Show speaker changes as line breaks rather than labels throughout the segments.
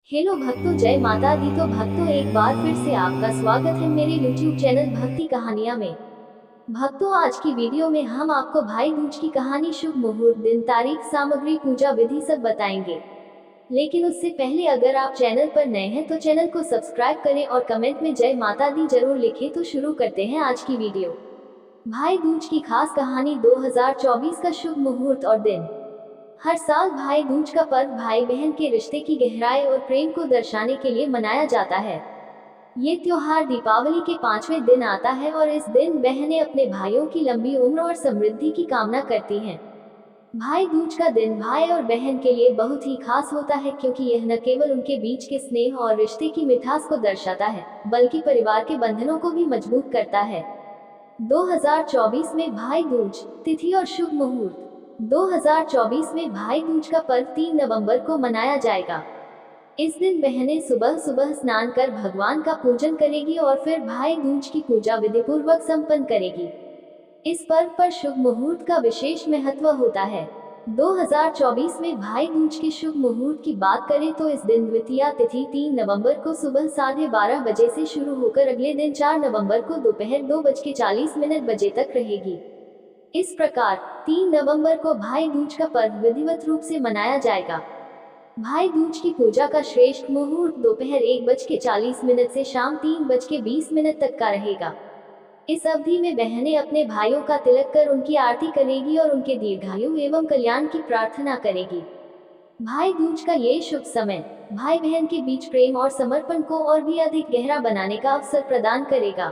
Hello भक्तों, जय माता दी। तो भक्तों, एक बार फिर से आपका स्वागत है मेरे YouTube चैनल भक्ति कहानियां में। भक्तों, आज की वीडियो में हम आपको भाई दूज की कहानी, शुभ मुहूर्त, दिन, तारीख, सामग्री, पूजा विधि सब बताएंगे। लेकिन उससे पहले अगर आप चैनल पर नए हैं तो चैनल को सब्सक्राइब करें और कमेंट में जय माता दी जरूर लिखें। तो शुरू करते हैं आज की वीडियो। भाई दूज की खास कहानी, 2024 का शुभ मुहूर्त और दिन। हर साल भाई दूज का पर्व भाई बहन के रिश्ते की गहराई और प्रेम को दर्शाने के लिए मनाया जाता है। ये त्योहार दीपावली के 5वें दिन आता है और इस दिन बहनें अपने भाइयों की लंबी उम्र और समृद्धि की कामना करती हैं। भाई दूज का दिन भाई और बहन के लिए बहुत ही खास होता है, क्योंकि यह न केवल उनके बीच के स्नेह और रिश्ते की मिठास को दर्शाता है, बल्कि परिवार के बंधनों को भी मजबूत करता है। 2024 में भाई दूज, तिथि और शुभ मुहूर्त। 2024 में भाई दूज का पर्व 3 नवंबर को मनाया जाएगा। इस दिन बहनें सुबह सुबह स्नान कर भगवान का पूजन करेगी और फिर भाई दूज की पूजा विधि पूर्वक संपन्न करेगी। इस पर्व पर शुभ मुहूर्त का विशेष महत्व होता है। 2024 में भाई दूज के शुभ मुहूर्त की बात करें तो इस दिन द्वितीया तिथि 3 नवंबर को सुबह 12:30 बजे से शुरू होकर अगले दिन 4 नवंबर को दोपहर 2:40 बजे तक रहेगी। इस प्रकार 3 नवंबर को भाई दूज का पर्व विधिवत रूप से मनाया जाएगा। भाई दूज की पूजा का श्रेष्ठ मुहूर्त दोपहर 1:40 से शाम 3:20 तक का रहेगा। इस अवधि में बहनें अपने भाइयों का तिलक कर उनकी आरती करेगी और उनके दीर्घायु एवं कल्याण की प्रार्थना करेगी। भाई दूज का ये शुभ समय भाई बहन के बीच प्रेम और समर्पण को और भी अधिक गहरा बनाने का अवसर प्रदान करेगा।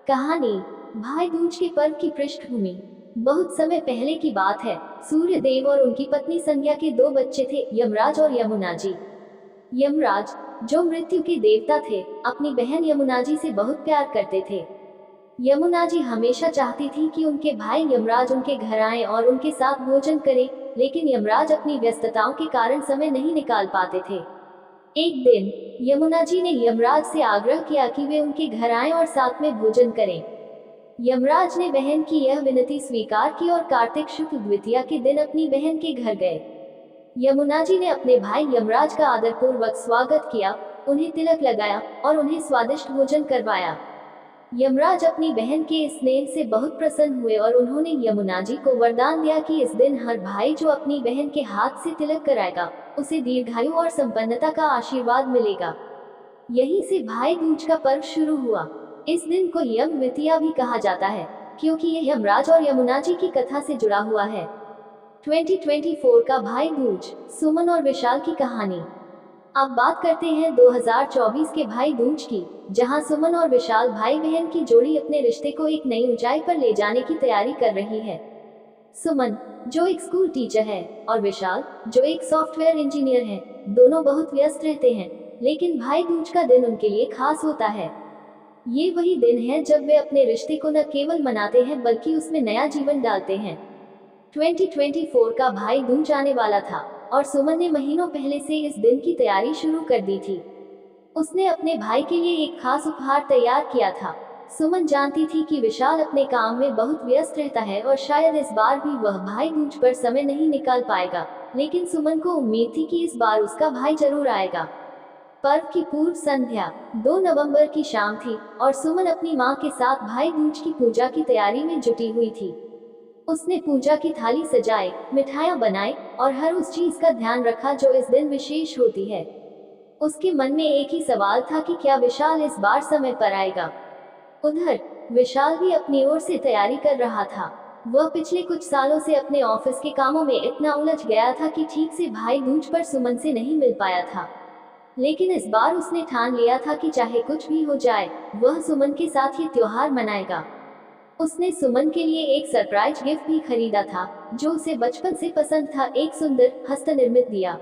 कहानी, भाई दूज के पर्व की पृष्ठभूमि। बहुत समय पहले की बात है। सूर्य देव और उनकी पत्नी संध्या के 2 बच्चे थे, यमराज और यमुना जी। यमराज, जो मृत्यु के देवता थे, अपनी बहन यमुना जी से बहुत प्यार करते थे। यमुना जी हमेशा चाहती थी कि उनके भाई यमराज उनके घर आएं और उनके साथ भोजन करें, लेकिन यमराज अपनी व्यस्तताओं के कारण समय नहीं निकाल पाते थे। एक दिन यमुना जी ने यमराज से आग्रह किया कि वे उनके घर आएं और साथ में भोजन करें। यमराज ने बहन की यह विनती स्वीकार की और कार्तिक शुक्ल द्वितीया के दिन अपनी बहन के घर गए। यमुना जी ने अपने भाई यमराज का आदरपूर्वक स्वागत किया, उन्हें तिलक लगाया और उन्हें स्वादिष्ट भोजन करवाया। यमराज अपनी बहन के इस स्नेह से बहुत प्रसन्न हुए और उन्होंने यमुना जी को वरदान दिया कि इस दिन हर भाई जो अपनी बहन के हाथ से तिलक कराएगा, उसे दीर्घायु और संपन्नता का आशीर्वाद मिलेगा। यहीं से भाई दूज का पर्व शुरू हुआ। इस दिन को यम द्वितीया भी कहा जाता है, क्योंकि यह यमराज और यमुना जी की कथा से जुड़ा हुआ है। 2024 का भाई दूज, सुमन और विशाल की कहानी। अब बात करते हैं 2024 के भाई दूज की, जहां सुमन और विशाल भाई बहन की जोड़ी अपने रिश्ते को एक नई ऊंचाई पर ले जाने की तैयारी कर रही है। सुमन, जो एक स्कूल टीचर है, और विशाल, जो एक सॉफ्टवेयर इंजीनियर है, दोनों बहुत व्यस्त रहते हैं, लेकिन भाई दूज का दिन उनके लिए खास होता है। ये वही दिन है जब वे अपने रिश्ते को न केवल मनाते हैं बल्कि उसमें नया जीवन डालते हैं। 2024 का भाई दूज आने वाला था और सुमन ने महीनों पहले से इस दिन की तैयारी शुरू कर दी थी। उसने अपने भाई के लिए एक खास उपहार तैयार किया था। सुमन जानती थी कि विशाल अपने काम में बहुत व्यस्त रहता है और शायद इस बार भी वह भाई दूज पर समय नहीं निकाल पाएगा, लेकिन सुमन को उम्मीद थी कि इस बार उसका भाई जरूर आएगा। पर्व की पूर्व संध्या 2 नवंबर की शाम थी और सुमन अपनी मां के साथ भाई दूज की पूजा की तैयारी में जुटी हुई थी। उसने पूजा की थाली सजाई, मिठाइयां बनाई और हर उस चीज का ध्यान रखा जो इस दिन विशेष होती है। उसके मन में एक ही सवाल था कि क्या विशाल इस बार समय पर आएगा। उधर विशाल भी अपनी ओर से तैयारी कर रहा था। वह पिछले कुछ सालों से अपने ऑफिस के कामों में इतना उलझ गया था कि ठीक से भाई दूज पर सुमन से नहीं मिल पाया था। लेकिन इस बार उसने ठान लिया था कि चाहे कुछ भी हो जाए, वह सुमन के साथ ये त्योहार मनाएगा। उसने सुमन के लिए एक सरप्राइज गिफ्ट भी खरीदा था, जो उसे बचपन से पसंद था, एक सुंदर हस्तनिर्मित दिया।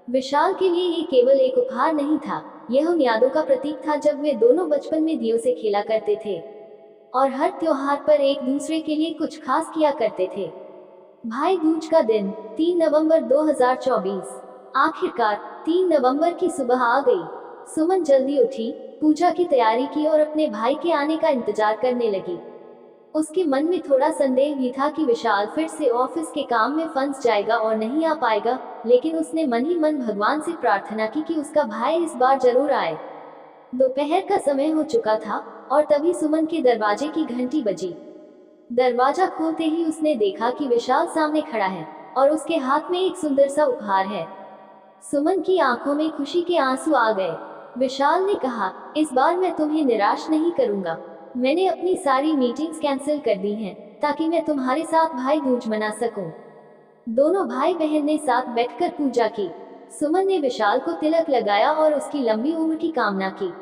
विशाल के लिए ये केवल एक उपहार नहीं था, यह उन यादों का प्रतीक था जब वे दोनों बचपन में दियों से खेला करते थे और हर त्योहार पर एक दूसरे के लिए कुछ खास किया करते थे। भाई दूज का दिन 3 नवंबर 2024। आखिरकार 3 नवंबर की सुबह आ गई। सुमन जल्दी उठी, पूजा की तैयारी की और अपने भाई के आने का इंतजार करने लगी। उसके मन में थोड़ा संदेह भी था कि विशाल फिर से ऑफिस के काम में फंस जाएगा और नहीं आ पाएगा, लेकिन उसने मन ही मन भगवान से प्रार्थना की कि उसका भाई इस बार जरूर आए। दोपहर का समय हो चुका था और तभी सुमन के दरवाजे की घंटी बजी। दरवाजा खोलते ही उसने देखा कि विशाल सामने खड़ा है और उसके हाथ में एक सुंदर सा उपहार है। सुमन की आंखों में खुशी के आंसू आ गए। विशाल ने कहा, इस बार मैं तुम्हें निराश नहीं करूंगा। मैंने अपनी सारी मीटिंग्स कैंसिल कर दी हैं ताकि मैं तुम्हारे साथ भाई दूज मना सकूं। दोनों भाई बहन ने साथ बैठकर पूजा की। सुमन ने विशाल को तिलक लगाया और उसकी लंबी उम्र की कामना की।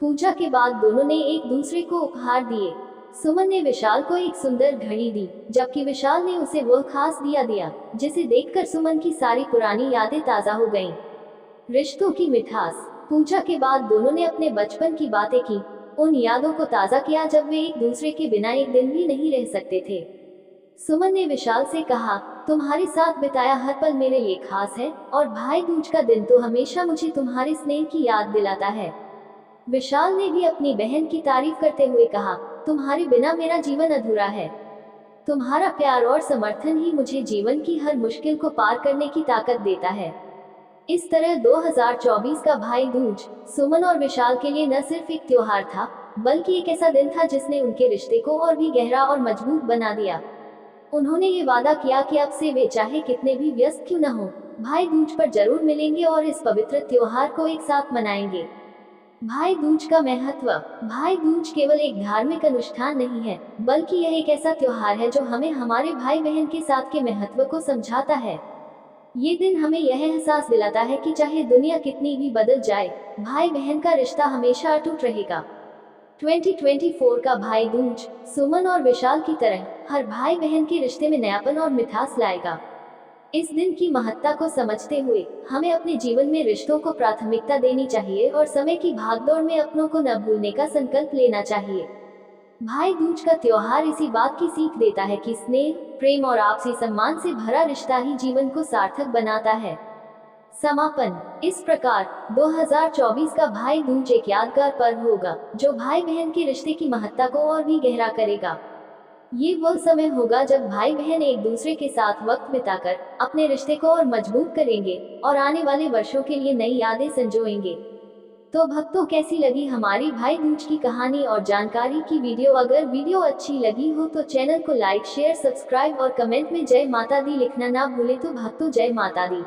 पूजा के बाद दोनों ने एक दूसरे को उपहार दिए। सुमन ने विशाल को एक सुंदर घड़ी दी, जबकि विशाल ने उसे वह खास दिया दिया जिसे देखकर सुमन की सारी पुरानी यादें ताजा हो गईं। रिश्तों की मिठास। पूजा के बाद दोनों ने अपने बचपन की बातें की, उन यादों को ताजा किया जब वे एक दूसरे के बिना एक दिन भी नहीं रह सकते थे। सुमन ने विशाल से कहा, तुम्हारे साथ बिताया हर पल मेरे लिए खास है और भाई दूज का दिन तो हमेशा मुझे तुम्हारे स्नेह की याद दिलाता है। विशाल ने भी अपनी बहन की तारीफ करते हुए कहा, तुम्हारे बिना मेरा जीवन अधूरा है। तुम्हारा प्यार और समर्थन ही मुझे जीवन की हर मुश्किल को पार करने की ताकत देता है। इस तरह 2024 का भाई दूज सुमन और विशाल के लिए न सिर्फ एक त्योहार था, बल्कि एक ऐसा दिन था जिसने उनके रिश्ते को और भी गहरा और मजबूत बना दिया। उन्होंने ये वादा किया कि अब से वे चाहे कितने भी व्यस्त क्यों न हो, भाई दूज पर जरूर मिलेंगे और इस पवित्र त्योहार को एक साथ मनाएंगे। भाई दूज का महत्व। भाई दूज केवल एक धार्मिक अनुष्ठान नहीं है, बल्कि यह एक ऐसा त्योहार है जो हमें हमारे भाई बहन के साथ के महत्व को समझाता है। ये दिन हमें यह एहसास दिलाता है कि चाहे दुनिया कितनी भी बदल जाए, भाई बहन का रिश्ता हमेशा अटूट रहेगा। 2024 का भाई दूज सुमन और विशाल की तरह हर भाई बहन के रिश्ते में नयापन और मिठास लाएगा। इस दिन की महत्ता को समझते हुए हमें अपने जीवन में रिश्तों को प्राथमिकता देनी चाहिए और समय की भागदौड़ में अपनों को न भूलने का संकल्प लेना चाहिए। भाई दूज का त्योहार इसी बात की सीख देता है कि स्नेह, प्रेम और आपसी सम्मान से भरा रिश्ता ही जीवन को सार्थक बनाता है। समापन। इस प्रकार 2024 का भाई दूज एक यादगार पर्व होगा जो भाई बहन के रिश्ते की महत्ता को और भी गहरा करेगा। ये वह समय होगा जब भाई बहन एक दूसरे के साथ वक्त बिताकर अपने रिश्ते को और मजबूत करेंगे और आने वाले वर्षों के लिए नई यादें संजोएंगे। तो भक्तों, कैसी लगी हमारी भाई दूज की कहानी और जानकारी की वीडियो? अगर वीडियो अच्छी लगी हो तो चैनल को लाइक, शेयर, सब्सक्राइब और कमेंट में जय माता दी लिखना ना भूले। तो भक्तों, जय माता दी।